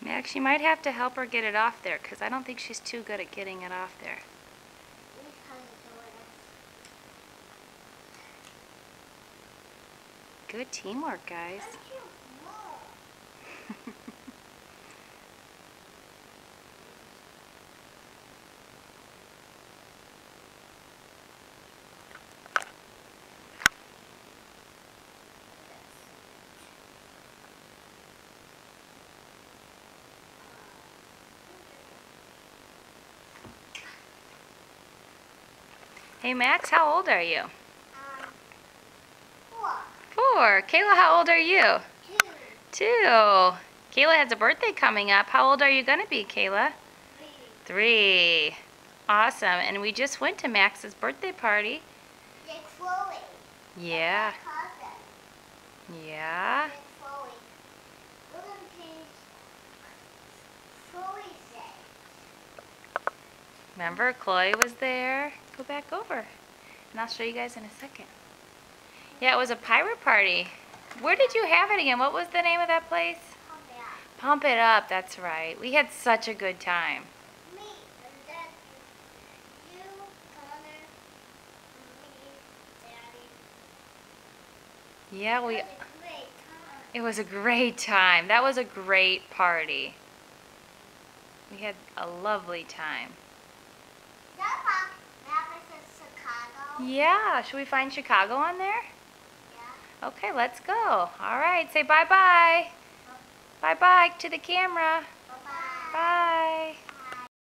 Max, you might have to help her get it off there, because I don't think she's too good at getting it off there. Good teamwork, guys. Hey Max, how old are you? 4. 4. Kayla, how old are you? 2. 2. Kayla has a birthday coming up. How old are you going to be, Kayla? 3. 3. Awesome. And we just went to Max's birthday party. Yeah, Chloe. Yeah. My cousin. Yeah. Chloe. Look at these. Chloe said. Remember, Chloe was there. Go back over. And I'll show you guys in a second. Yeah, it was a pirate party. Where did you have it again? What was the name of that place? Pump it up. Pump It Up, that's right. We had such a good time. Me, and Dad, you, Connor, me, Daddy. Yeah, It was a great time. it was a great time. That was a great party. We had a lovely time. That map is Chicago. Yeah, should we find Chicago on there? Yeah. Okay, let's go. All right, say bye-bye. Bye-bye to the camera.